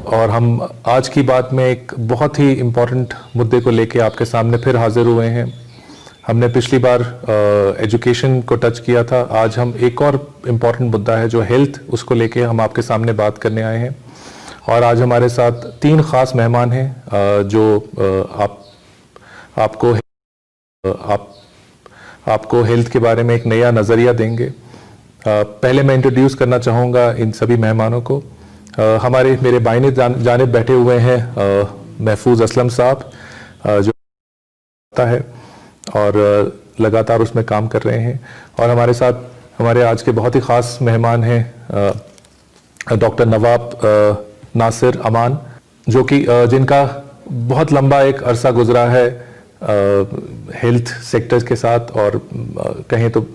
और हम आज की बात में एक बहुत ही इम्पोर्टेंट मुद्दे को लेके आपके सामने फिर हाजिर हुए हैं। हमने पिछली बार एजुकेशन को टच किया था, आज हम एक और इम्पोर्टेंट मुद्दा है जो हेल्थ, उसको लेके हम आपके सामने बात करने आए हैं। और आज हमारे साथ तीन ख़ास मेहमान हैं जो आपको हेल्थ के बारे में एक नया नज़रिया देंगे। पहले मैं इंट्रोड्यूस करना चाहूँगा इन सभी मेहमानों को। मेरे बाइने जानिब बैठे हुए हैं महफूज असलम साहब, जो है और लगातार उसमें काम कर रहे हैं। और हमारे साथ हमारे आज के बहुत ही ख़ास मेहमान हैं डॉक्टर नवाब नासिर अमान, जो कि जिनका बहुत लंबा एक अरसा गुजरा है हेल्थ सेक्टर के साथ, और कहें तो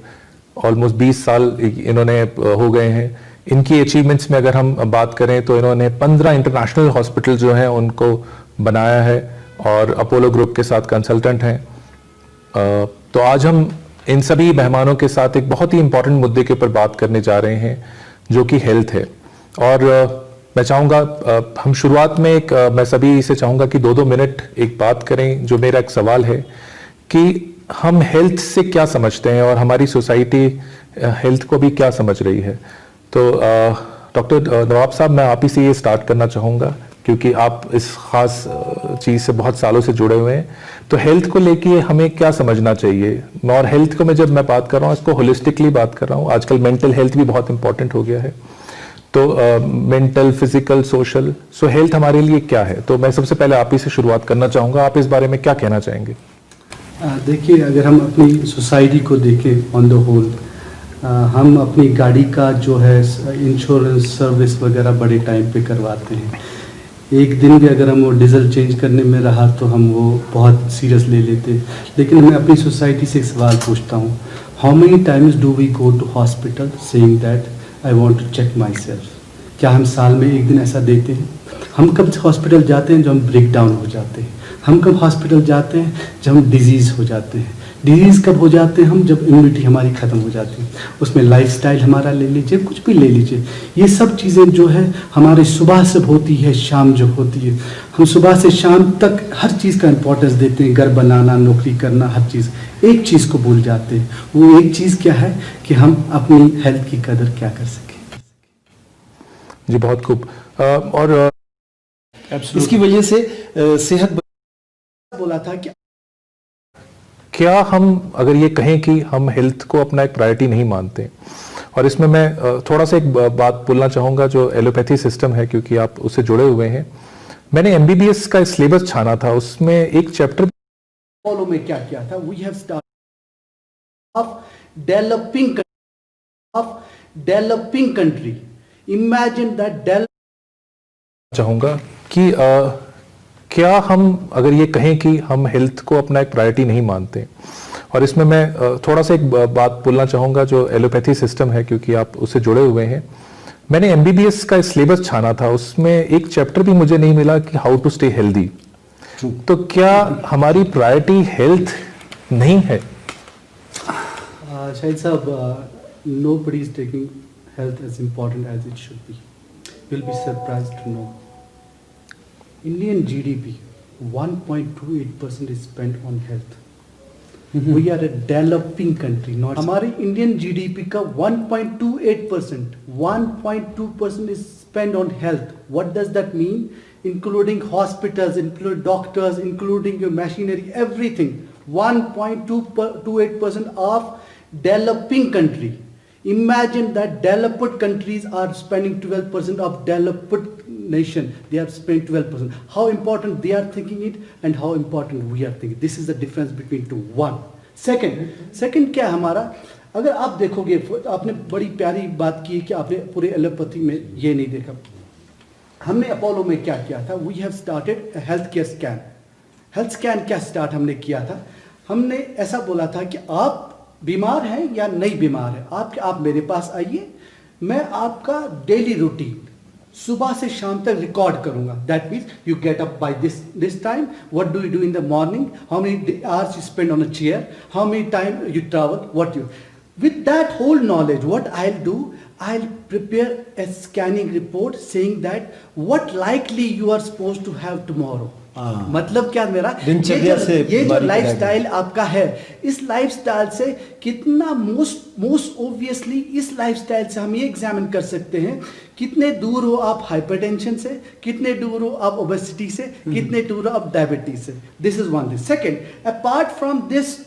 ऑलमोस्ट 20 साल इन्होंने हो गए हैं। इनकी अचीवमेंट्स में अगर हम बात करें तो इन्होंने 15 इंटरनेशनल हॉस्पिटल जो हैं उनको बनाया है और अपोलो ग्रुप के साथ कंसल्टेंट हैं। तो आज हम इन सभी मेहमानों के साथ एक बहुत ही इंपॉर्टेंट मुद्दे के ऊपर बात करने जा रहे हैं जो कि हेल्थ है। और मैं चाहूँगा हम शुरुआत में मैं सभी से चाहूँगा कि 2-2 मिनट एक बात करें। जो मेरा एक सवाल है कि हम हेल्थ से क्या समझते हैं और हमारी सोसाइटी हेल्थ को भी क्या समझ रही है। तो डॉक्टर नवाब साहब, मैं आप ही से ये स्टार्ट करना चाहूँगा क्योंकि आप इस ख़ास चीज़ से बहुत सालों से जुड़े हुए हैं। तो हेल्थ को लेके हमें क्या समझना चाहिए, और हेल्थ को जब मैं बात कर रहा हूँ इसको होलिस्टिकली बात कर रहा हूँ। आजकल मेंटल हेल्थ भी बहुत इंपॉर्टेंट हो गया है, तो मेंटल, फिजिकल, सोशल, सो हेल्थ हमारे लिए क्या है। तो मैं सबसे पहले आप ही से शुरुआत करना चाहूँगा, आप इस बारे में क्या कहना चाहेंगे। देखिए, अगर हम अपनी सोसाइटी को देखें ऑन द होल, हम अपनी गाड़ी का जो है इंश्योरेंस सर्विस वगैरह बड़े टाइम पे करवाते हैं। एक दिन भी अगर हम वो डीजल चेंज करने में रहा तो हम वो बहुत सीरियस ले लेते हैं। लेकिन मैं अपनी सोसाइटी से एक सवाल पूछता हूँ, how many times do we go to hospital saying that I want to check myself. क्या हम साल में एक दिन ऐसा देते हैं? हम कब हॉस्पिटल जाते हैं जब हम ब्रेक डाउन हो जाते हैं। हम कब हॉस्पिटल जाते हैं जब हम डिजीज़ हो जाते हैं। डिजीज़ कब हो जाते हैं हम? जब इम्यूनिटी हमारी ख़त्म हो जाती है। उसमें लाइफस्टाइल हमारा ले लीजिए, कुछ भी ले लीजिए, ये सब चीज़ें जो है हमारे सुबह से होती है, शाम जो होती है, हम सुबह से शाम तक हर चीज़ का इम्पोर्टेंस देते हैं। घर बनाना, नौकरी करना, हर चीज़। एक चीज़ को भूल जाते हैं, वो एक चीज़ क्या है कि हम अपनी हेल्थ की कदर क्या कर सकें। जी, बहुत खूब। और इसकी वजह से सेहत बोला था कि क्या हम अगर ये कहें कि हम हेल्थ को अपना एक प्रायोरिटी नहीं मानते, और इसमें मैं थोड़ा सा एक बात बोलना चाहूँगा जो एलोपैथी सिस्टम है, क्योंकि आप उससे जुड़े हुए हैं। मैंने एमबीबीएस का सिलेबस छाना था, उसमें एक चैप्टर फॉलो में क्या किया था, we have start of developing country. Imagine that चाहूँगा कि क्या हम अगर ये कहें कि हम हेल्थ को अपना एक प्रायोरिटी नहीं मानते, और इसमें मैं थोड़ा सा एक बात बोलना चाहूँगा जो एलोपैथी सिस्टम है, क्योंकि आप उससे जुड़े हुए हैं। मैंने एमबीबीएस का सिलेबस छाना था, उसमें एक चैप्टर भी मुझे नहीं मिला कि हाउ टू स्टे हेल्दी। तो क्या हमारी प्रायोरिटी हेल्थ नहीं है? शाहिद साहब, nobody is taking health as important as it should be. You'll be surprised to know Indian GDP 1.28% is spent on health. We are a developing country, not हमारी Indian GDP का 1.2% is spent on health. What does that mean? Including hospitals, including doctors, including your machinery, everything. 1.28% of developing country. Imagine that developed countries are spending 12% of developed nation. They are spending 12%. How important they are thinking it and how important we are thinking. This is the difference between two. One. Second क्या है हमारा? अगर आप देखोगे, आपने बड़ी प्यारी बात की कि आपने पूरे एलोपैथी में ये नहीं देखा। हमने अपोलो में क्या किया था? We have started a health care scan. Health scan क्या स्टार्ट हमने किया था? हमने ऐसा बोला था कि आप बीमार हैं या नहीं बीमार है, आप मेरे पास आइए, मैं आपका डेली रूटीन सुबह से शाम तक रिकॉर्ड करूंगा। That means you get up by this time, what do you do in the morning, how many hours you spend on a chair, how many time you travel, what you, with that whole knowledge what I'll do, I'll prepare a scanning report saying that what likely you are supposed to have tomorrow. मतलब क्या मेरा ये जो lifestyle आपका है, इस lifestyle से कितना मोस्ट ऑब्वियसली इस लाइफस्टाइल से हम ये एग्जामिन कर सकते हैं कितने दूर हो आप हाइपरटेंशन से, कितने दूर हो आप ओबेसिटी से, कितने दूर हो आप डायबिटीज से. This is one thing. Second, apart from this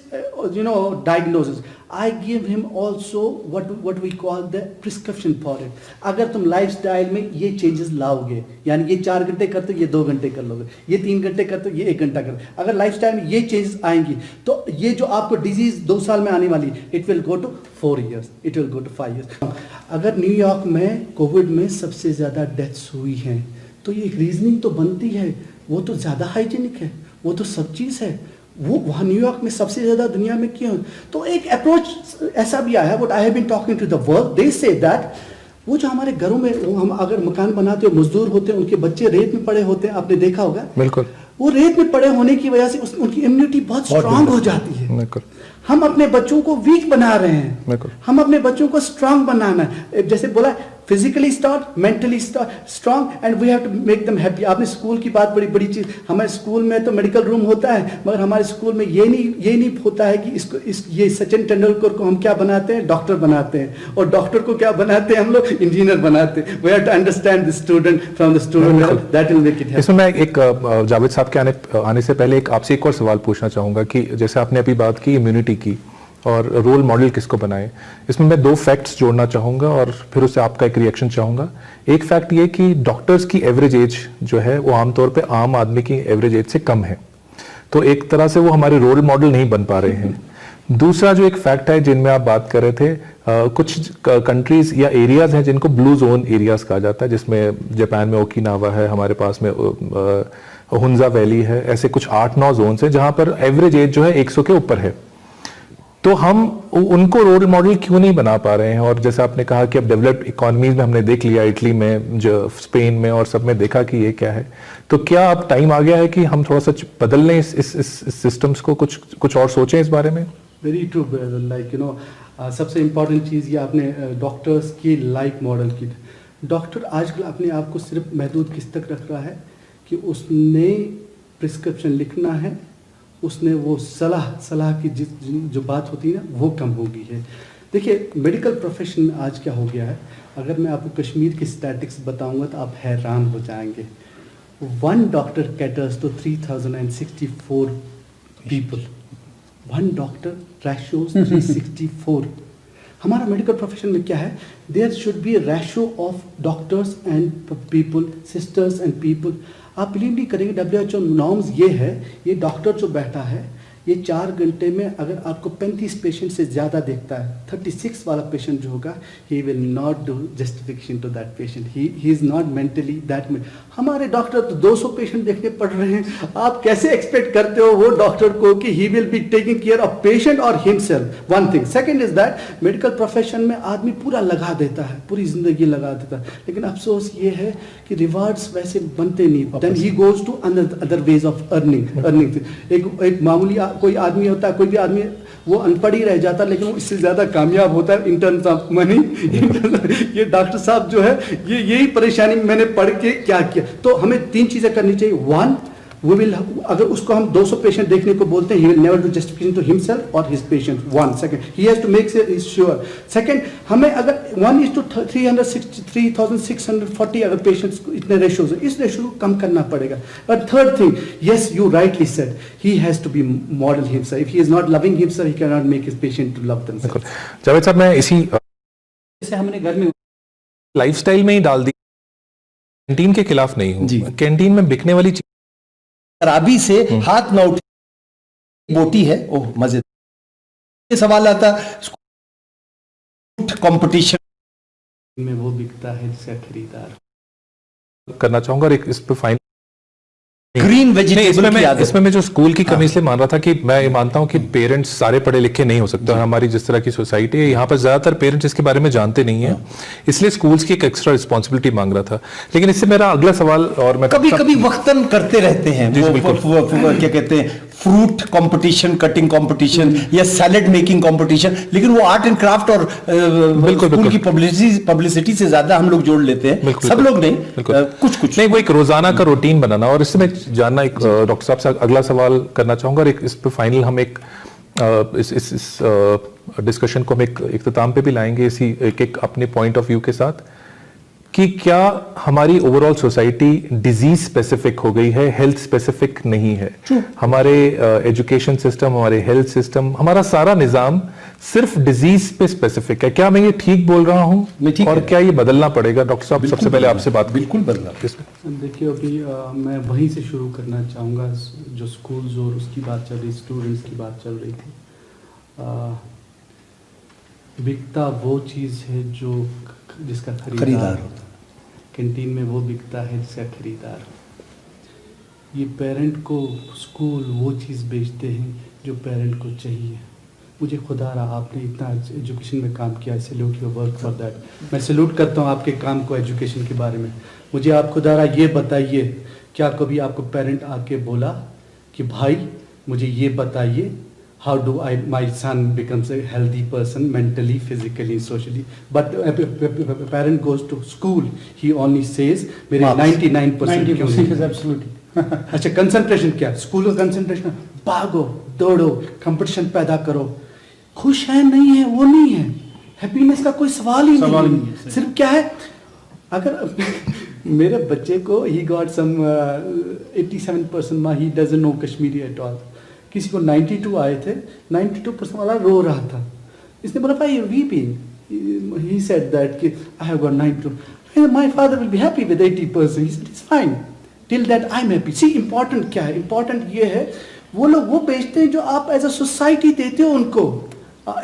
diagnosis, I give him also what we call the prescription for it. अगर तुम लाइफस्टाइल में ये चेंजेस लाओगे, यानी ये 4 घंटे करते हो ये 2 घंटे कर लोगे, ये 3 घंटे करते हो ये 1 घंटा कर, अगर लाइफस्टाइल में ये चेंजेस आएंगी तो ये जो आपको डिजीज 2 साल में आने वाली, it will go to 4 years, it will go to 5 years. अगर न्यूयॉर्क में कोविड में सबसे ज़्यादा डेथ्स हुई हैं तो ये रीजनिंग तो बनती है, वो तो ज़्यादा हाइजीनिक है, वो तो सब चीज़ है, वो वहाँ न्यूयॉर्क में सबसे ज़्यादा दुनिया में क्यों. तो एक अप्रोच ऐसा भी आया, what I have been talking to the world, they say that वो जो हमारे घरों में हम अगर मकान बनाते हो, मजदूर होते हैं, उनके बच्चे रेत में पड़े होते हैं, आपने देखा होगा. बिल्कुल. वो रेत में पड़े होने की वजह से उनकी इम्यूनिटी बहुत स्ट्रांग हो जाती है. बिल्कुल. हम अपने बच्चों को वीक बना रहे हैं. बिल्कुल. हम अपने बच्चों को स्ट्रांग बनाना है, जैसे बोला physically mentally strong and we have to make them happy. आपने स्कूल की बात, बड़ी बड़ी चीज, हमारे स्कूल में तो मेडिकल रूम होता है, मगर हमारे स्कूल में ये नहीं होता है कि ये सचिन तेंदुलकर को हम क्या बनाते हैं, डॉक्टर बनाते हैं, और डॉक्टर को क्या बनाते हैं हम लोग, इंजीनियर बनाते हैं. We have to understand the student from the student, that will make it happen. इसमें मैं एक जावेद साहब के आने से पहले आपसे एक और सवाल पूछना चाहूंगा कि जैसे आपने अभी बात की इम्यूनिटी की और रोल मॉडल किसको बनाए, इसमें मैं 2 फैक्ट्स जोड़ना चाहूँगा और फिर उससे आपका एक रिएक्शन चाहूँगा. एक फैक्ट ये कि डॉक्टर्स की एवरेज एज जो है वो आमतौर पे आम आदमी की एवरेज एज से कम है, तो एक तरह से वो हमारे रोल मॉडल नहीं बन पा रहे हैं. दूसरा जो एक फैक्ट है जिनमें आप बात कर रहे थे, कुछ कंट्रीज या एरियाज हैं जिनको ब्लू जोन एरियाज कहा जाता है, जिसमें जापान में ओकिनावा है, हमारे पास में हुंजा वैली है, ऐसे कुछ 8-9 जोन्स हैं जहाँ पर एवरेज एज जो है 100 के ऊपर है. तो हम उनको रोल मॉडल क्यों नहीं बना पा रहे हैं? और जैसे आपने कहा कि अब डेवलप्ड इकोनॉमीज में हमने देख लिया, इटली में, जो स्पेन में और सब में देखा कि ये क्या है, तो क्या अब टाइम आ गया है कि हम थोड़ा सा बदल लें इस सिस्टम्स को, कुछ और सोचें इस बारे में? Very true brother. Like you know, सबसे इम्पोर्टेंट चीज़ ये आपने डॉक्टर्स की लाइफ मॉडल की. डॉक्टर आजकल अपने आप को सिर्फ महदूद किस तक रख रहा है कि उसने प्रिस्क्रिप्शन लिखना है, उसने वो सलाह की जो बात होती है ना, वो कम हो गई है. देखिए, मेडिकल प्रोफेशन में आज क्या हो गया है, अगर मैं आपको कश्मीर की स्टैटिस्टिक्स बताऊंगा तो आप हैरान हो जाएंगे. 1 doctor caters to 3064 people. 1 doctor ratios 364. हमारा मेडिकल प्रोफेशन में क्या है, there should be a ratio of doctors and people, sisters and people. आप बिलीव नहीं करेंगे, WHO नॉर्म्स ये है, ये डॉक्टर जो बैठा है ये 4 घंटे में अगर आपको 35 पेशेंट से ज़्यादा देखता है, 36 वाला पेशेंट जो होगा, he will not do justification to that patient, he is not mentally that. हमारे डॉक्टर तो 200 पेशेंट देखने पड़ रहे हैं. आप कैसे एक्सपेक्ट करते हो वो डॉक्टर को कि he will be taking care of patient और himself? One thing. Second is that medical profession में आदमी पूरा लगा देता है, पूरी जिंदगी लगा देता है, लेकिन अफसोस ये है कि रिवार्ड्स वैसे बनते नहीं. Then he goes to other ways of earning. एक मामूली कोई आदमी होता है, कोई भी आदमी वो अनपढ़ ही रह जाता, लेकिन वो इससे ज्यादा कामयाब होता है इन टर्म्स ऑफ मनी. ये डॉक्टर साहब जो है, ये यही परेशानी मैंने पढ़ के क्या किया. तो हमें 3 चीजें करनी चाहिए. 1, we will, अगर उसको हम 200 पेशेंट देखने को बोलते हैं, he will never do justification to himself or his patient. 1. Second, he has to make sure. Second, हमें अगर 1:3640 अगर पेशेंट्स इतने रेशियोज, इस रेशियो को कम करना पड़ेगा. और third thing, yes, you rightly said, he has to be model himself. If he is not loving himself, he cannot make his patient to love themselves. Javed साहब, मैं इसी जैसे हमने घर में लाइफस्टाइल में ही डाल दी, कैंटीन के खिलाफ नहीं हूँ. कैंटीन में बिकने वाली शराबी से हाथ न उठे, बोटी है, ओह मजे. ये सवाल आता कंपटीशन में वो बिकता है जिसका खरीदार करना चाहूंगा. और इस पे फाइन ग्रीन वेजिटेबल. इसमें मैं जो स्कूल की कमी इसलिए मान रहा था कि मैं ये मानता हूं कि पेरेंट्स सारे पढ़े लिखे नहीं हो सकते, और हमारी जिस तरह की सोसाइटी है यहाँ पर ज्यादातर पेरेंट्स इसके बारे में जानते नहीं है, इसलिए स्कूल्स की एक एक्स्ट्रा रिस्पॉन्सिबिलिटी मांग रहा था. लेकिन इससे मेरा अगला सवाल, और मैं कभी वक्तन करते रहते हैं, क्या कहते हैं, फ्रूट कंपटीशन, कटिंग कंपटीशन या सैलेड मेकिंग कंपटीशन, लेकिन वो आर्ट एंड क्राफ्ट और स्कूल की पब्लिसिटी से ज्यादा हम लोग जोड़ लेते हैं। सब लोग नहीं, कुछ नहीं, वो एक रोजाना का रूटीन बनाना। और इससे मैं जानना, एक डॉक्टर साहब से अगला सवाल करना चाहूंगा, और एक इस पे फाइनल हम एक इस डिस्कशन को हम एक इख्तिताम पे भी लाएंगे, इसी एक अपने पॉइंट ऑफ व्यू के साथ, कि क्या हमारी ओवरऑल सोसाइटी डिजीज स्पेसिफिक हो गई है, हेल्थ स्पेसिफिक नहीं है। हमारे एजुकेशन सिस्टम, हमारे हेल्थ सिस्टम, हमारा सारा निजाम सिर्फ डिजीज पे स्पेसिफिक है। क्या मैं ये ठीक बोल रहा हूँ, और क्या ये बदलना पड़ेगा? डॉक्टर साहब, सबसे पहले आपसे बात। बिल्कुल बदलना। देखिए, अभी मैं वहीं से शुरू करना चाहूँगा, जो स्कूल्स और उसकी बात चल रही, स्टूडेंट्स की बात चल रही थी। बिकता वो चीज़ है जो जिसका खरीदार होता है। कैंटीन में वो बिकता है जिसका खरीदार हो। ये पेरेंट को स्कूल वो चीज़ बेचते हैं जो पेरेंट को चाहिए। मुझे खुदा रहा, आपने इतना एजुकेशन में काम किया, salute your work for that. मैं सैल्यूट करता हूँ आपके काम को एजुकेशन के बारे में। मुझे आप खुदा रहा ये बताइए, क्या कभी आपको पेरेंट आके बोला कि भाई मुझे ये बताइए, how do my son becomes a healthy person mentally, physically, socially? But a parent goes to school, he only says मेरे 99% क्यों नहीं? Absolutely. अच्छा, कंसंट्रेशन क्या? स्कूल का कंसंट्रेशन, भागो दौड़ो, कंपटीशन पैदा करो। खुश है नहीं है, वो नहीं है। हैप्पीनेस का कोई सवाल ही नहीं है। सिर्फ क्या है, अगर मेरे बच्चे को he got some 87% marks, he doesn't know Kashmiri at all. किसी को 92 आए थे, 92% वाला रो रहा था। इसने बोला भाई वीपिंग, he said that कि I have got 92, my father will be happy with 80%. He said it's fine till that I'm happy. See, important क्या है? important ये है, वो लोग वो बेचते हैं जो आप एज अ सोसाइटी देते हो उनको।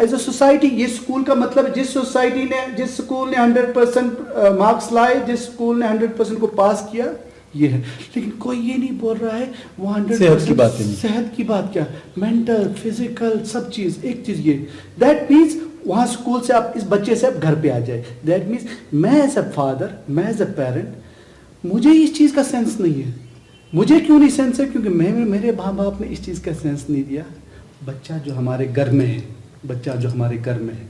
एज अ सोसाइटी, ये स्कूल का मतलब, जिस सोसाइटी ने, जिस स्कूल ने 100% मार्क्स लाए, जिस स्कूल ने 100% को पास किया, ये है। लेकिन कोई ये नहीं बोल रहा है वो 100% सेहत की बात है। सेहत की बात क्या, मेंटल, फिजिकल, सब चीज। एक चीज ये, दैट मीन्स वहाँ स्कूल से आप इस बच्चे से आप घर पे आ जाए। दैट मीन्स मैं एज अ फादर, मैं एज अ पेरेंट, मुझे इस चीज का सेंस नहीं है। मुझे क्यों नहीं सेंस है? क्योंकि मेरे माँ बाप ने इस चीज का सेंस नहीं दिया। बच्चा जो हमारे घर में है, बच्चा जो हमारे घर में है,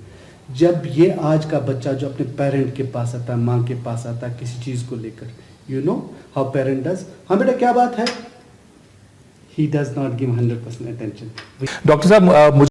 जब ये आज का बच्चा जो अपने पेरेंट के पास आता है, माँ के पास आता है किसी चीज को लेकर, you know how parent does, हाँ बेटा क्या बात है, he does not give 100% attention. Doctor साहब, मुझे